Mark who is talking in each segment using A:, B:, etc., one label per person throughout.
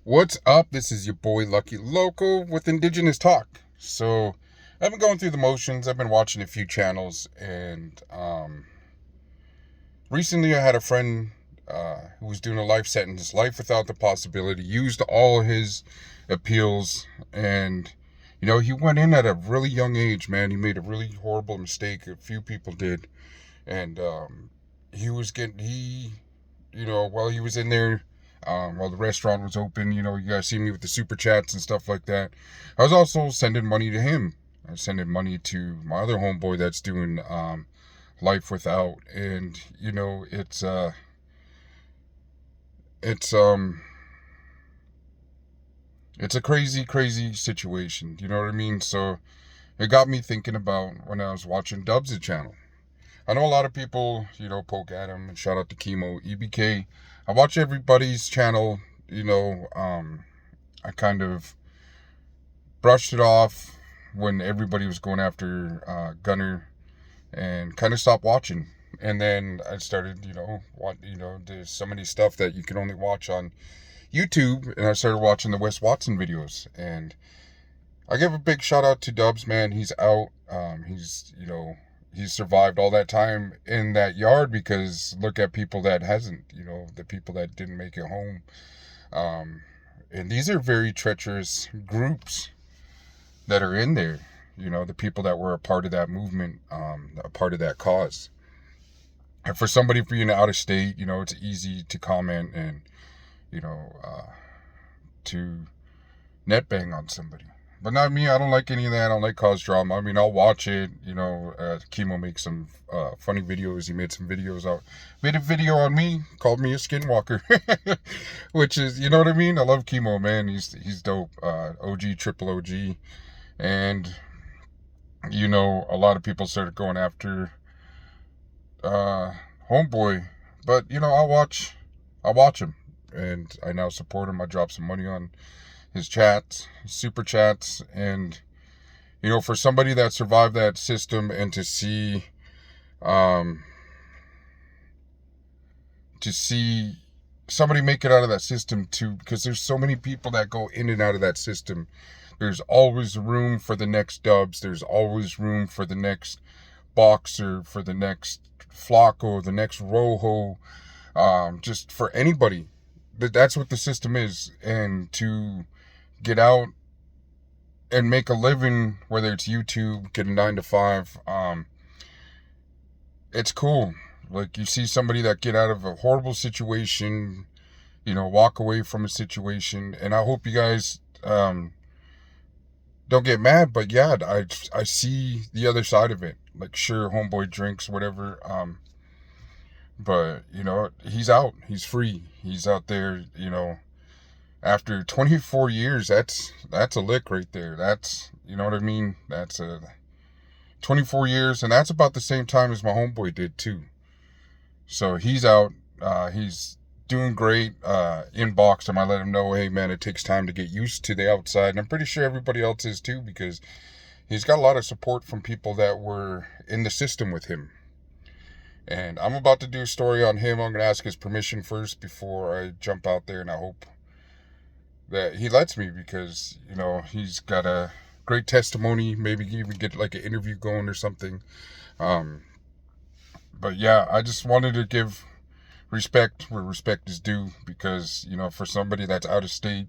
A: What's up? This is your boy Lucky Local with Indigenous Talk. So, I've been going through the motions. I've been watching a few channels, and recently I had a friend who was doing a life sentence, life without the possibility, used all his appeals, and he went in at a really young age, man. He made a really horrible mistake. A few people did, and he was getting while he was in there, while the restaurant was open, you guys see me with the super chats and stuff like that. I was also sending money to him. I was sending money to my other homeboy that's doing life without, and it's it's a crazy, crazy situation. You know what I mean? So it got me thinking about when I was watching Dubs' channel. I know a lot of people, poke at him, and shout out to Chemo, EBK. I watch everybody's channel, I kind of brushed it off when everybody was going after Gunner and kind of stopped watching. And then I started, there's so many stuff that you can only watch on YouTube, and I started watching the Wes Watson videos. And I give a big shout out to Dubs, man. He's out. He's survived all that time in that yard, because look at people that hasn't, the people that didn't make it home. And these are very treacherous groups that are in there, the people that were a part of that movement, a part of that cause. And for somebody being out of state, it's easy to comment and, you know, uh, to net bang on somebody. But not me. I don't like any of that. I don't like cause drama. I mean, I'll watch it. Chemo makes some funny videos. He made some videos out. Made a video on me, called me a skinwalker, which is, you know what I mean. I love Chemo, man. He's dope. OG, triple OG, and a lot of people started going after Homeboy, but I watch him, and I now support him. I drop some money on his chats, his super chats, and for somebody that survived that system, and um, to see somebody make it out of that system too, because there's so many people that go in and out of that system. There's always room for the next Dubs. There's always room for the next Boxer, for the next Flacco, the next Rojo, just for anybody. That's what the system is, and to get out and make a living, whether it's YouTube, get a 9 to 5, it's cool. Like, you see somebody that get out of a horrible situation, walk away from a situation, and I hope you guys don't get mad, but yeah, I see the other side of it. Like, sure, homeboy drinks, whatever, but he's out, he's free, he's out there, after 24 years. That's a lick right there. That's, you know what I mean? That's a 24 years, and that's about the same time as my homeboy did too. So he's out. He's doing great. Inboxed him. I let him know, hey man, it takes time to get used to the outside, and I'm pretty sure everybody else is too, because he's got a lot of support from people that were in the system with him. And I'm about to do a story on him. I'm gonna ask his permission first before I jump out there, and I hope that he lets me, because he's got a great testimony. Maybe even get like an interview going or something. Um, but yeah, I just wanted to give respect where respect is due, because for somebody that's out of state,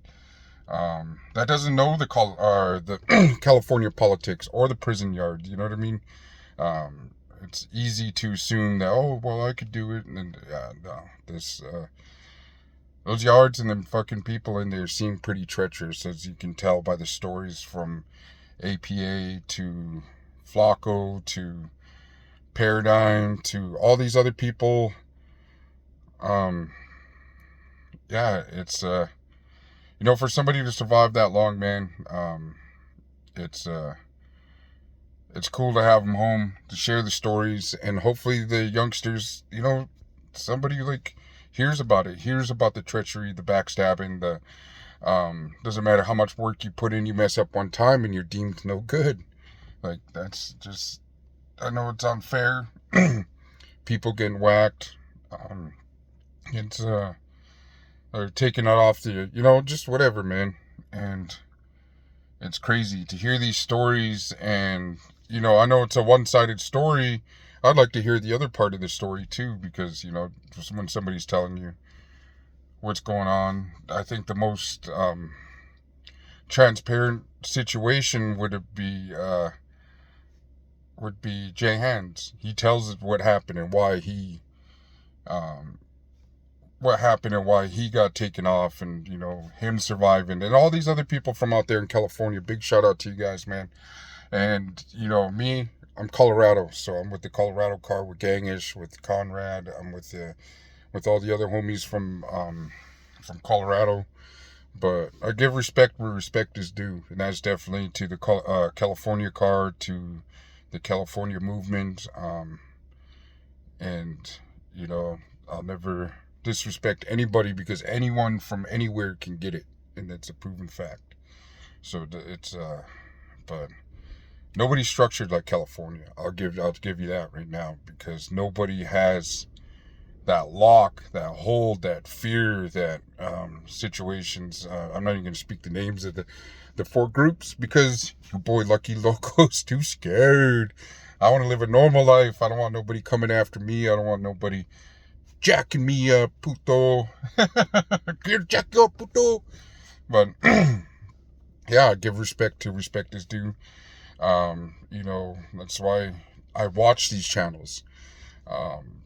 A: that doesn't know the California politics or the prison yard. You know what I mean? It's easy to assume that, oh well, I could do it, and no, those yards and them fucking people in there seem pretty treacherous, as you can tell by the stories from APA to Flacco to Paradigm to all these other people. Um, yeah, it's for somebody to survive that long, man. It's it's cool to have them home to share the stories, and hopefully the youngsters, somebody like hears about it, hears about the treachery, the backstabbing, the doesn't matter how much work you put in, you mess up one time and you're deemed no good. Like, that's just, I know it's unfair. People getting whacked. It's or taking it off the, you know, just whatever, man. And it's crazy to hear these stories. And, you know, I know it's a one-sided story. I'd like to hear the other part of the story too, because, you know, just when somebody's telling you what's going on, I think the most transparent situation would be Jay Hans. He tells us what happened and um, why he got taken off, and, you know, him surviving, and all these other people from out there in California. Big shout out to you guys, man. And, you know, me, I'm Colorado, so I'm with the Colorado car with Gangish, with Conrad. I'm with all the other homies from Colorado. But I give respect where respect is due, and that's definitely to the California car, to the California movement, and, you know, I'll never disrespect anybody, because anyone from anywhere can get it, and that's a proven fact. So it's but nobody's structured like California. I'll give you that right now, because nobody has that lock, that hold, that fear, that situations. I'm not even going to speak the names of the four groups, because your boy Lucky Loco's too scared. I want to live a normal life. I don't want nobody coming after me. I don't want nobody jacking me up, puto. Jack you up, puto. But yeah, give respect to respect is due. You know, that's why I watch these channels.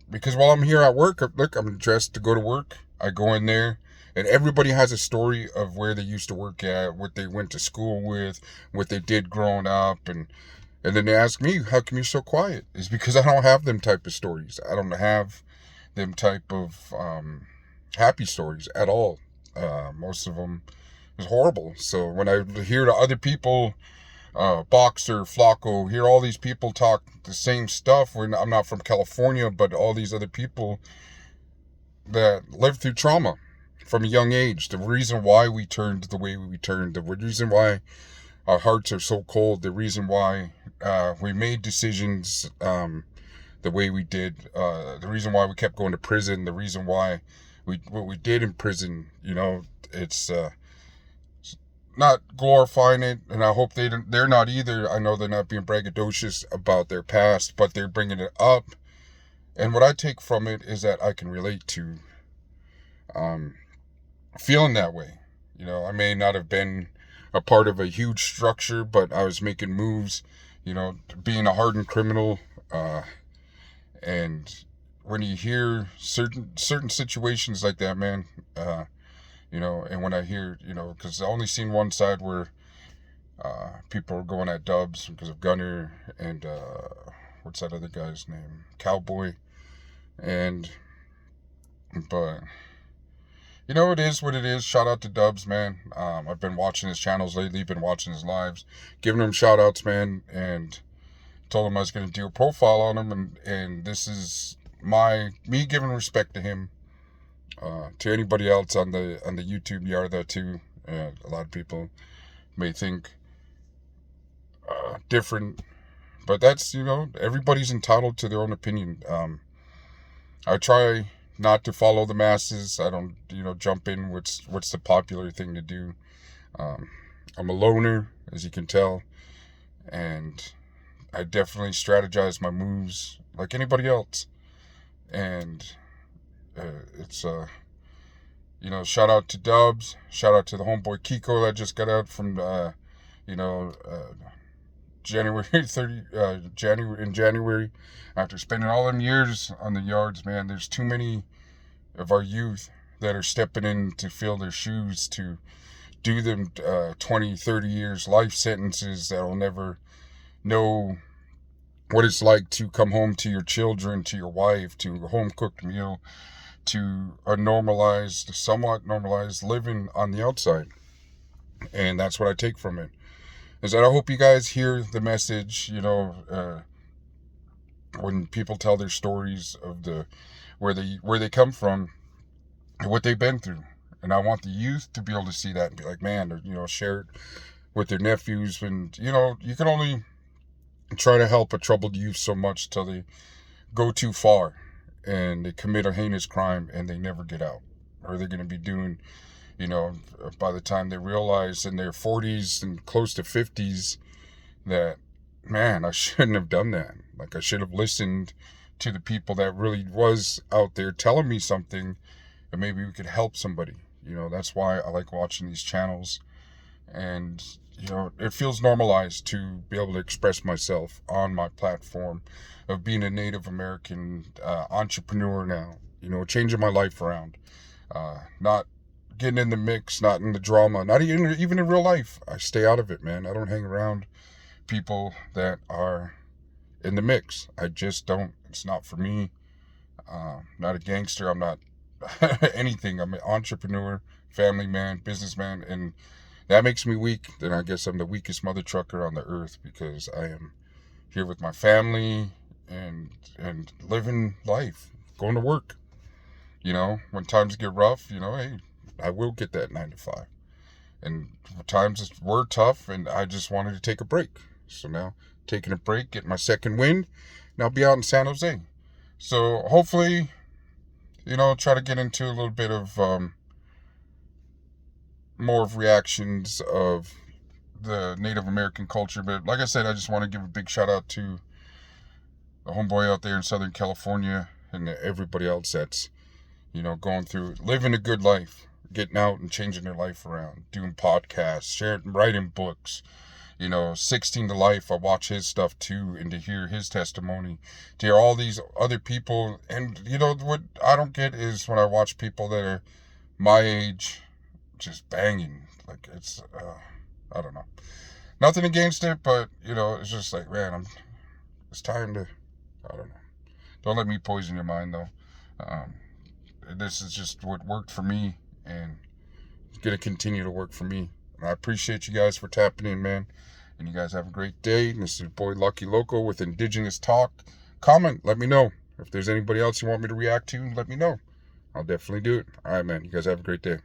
A: Because while I'm here at work, look, I'm dressed to go to work. I go in there, and everybody has a story of where they used to work at, what they went to school with, what they did growing up, and then they ask me, how come you're so quiet? It's because I don't have them type of stories. I don't have them type of happy stories at all. Most of them is horrible. So when I hear the other people, Boxer, Flacco, hear all these people talk the same stuff. I'm not from California, but all these other people that lived through trauma from a young age, the reason why we turned the way we turned, the reason why our hearts are so cold, the reason why we made decisions the way we did, the reason why we kept going to prison, the reason why what we did in prison, you know, it's not glorifying it, and I hope they're not either. I know they're not being braggadocious about their past, but they're bringing it up. And what I take from it is that I can relate to feeling that way. You know, I may not have been a part of a huge structure, but I was making moves, you know, being a hardened criminal. And when you hear certain situations like that, man, you know, and when I hear, you know, because I only seen one side where people are going at Dubs because of Gunner and what's that other guy's name? Cowboy. But you know, it is what it is. Shout out to Dubs, man. I've been watching his channels lately, been watching his lives, giving him shout outs, man, and told him I was going to do a profile on him, and this is me giving respect to him. To anybody else on the YouTube yard, that too. A lot of people may think different, but that's, you know, everybody's entitled to their own opinion. I try not to follow the masses. I don't, you know, jump in what's the popular thing to do. I'm a loner, as you can tell, and I definitely strategize my moves like anybody else. And it's you know, shout out to Dubs, shout out to the homeboy Kiko that just got out from you know, January 30 January, after spending all them years on the yards. Man, there's too many of our youth that are stepping in to fill their shoes, to do them 20-30 years life sentences that will never know what it's like to come home to your children, to your wife, to a home cooked meal, to a somewhat normalized living on the outside. And that's what I take from it, is that I hope you guys hear the message, you know, when people tell their stories of where they come from and what they've been through. And I want the youth to be able to see that and be like, man, you know, share it with their nephews. And, you know, you can only try to help a troubled youth so much till they go too far and they commit a heinous crime and they never get out. are they going to be doing, by the time they realize in their 40s and close to 50s that, man, I shouldn't have done that. Like, I should have listened to the people that really was out there telling me something, and maybe we could help somebody. That's why I like watching these channels. And, it feels normalized to be able to express myself on my platform of being a Native American entrepreneur now, changing my life around. Not getting in the mix, not in the drama, not even in real life. I stay out of it, man. I don't hang around people that are in the mix. I just don't. It's not for me. Not a gangster. I'm not anything. I'm an entrepreneur, family man, businessman, and that makes me weak. Then I guess I'm the weakest mother trucker on the earth, because I am here with my family and living life, going to work. When times get rough, hey, I will get that 9 to 5. And times were tough, and I just wanted to take a break. So now, taking a break, getting my second wind, and I'll be out in San Jose. So hopefully, try to get into a little bit of more of reactions of the Native American culture. But like I said, I just want to give a big shout out to the homeboy out there in Southern California and everybody else that's, going through, living a good life, getting out and changing their life around, doing podcasts, sharing, writing books. 16 to Life, I watch his stuff too, and to hear his testimony, to hear all these other people. And what I don't get is when I watch people that are my age just banging, like, it's I don't know, nothing against it, but it's just like, man, it's time to, I don't know, don't let me poison your mind though. This is just what worked for me, and it's gonna continue to work for me. And I appreciate you guys for tapping in, man. And you guys have a great day. And this is your boy Lucky Loco with Indigenous Talk. Comment, let me know. If there's anybody else you want me to react to, let me know. I'll definitely do it. All right, man. You guys have a great day.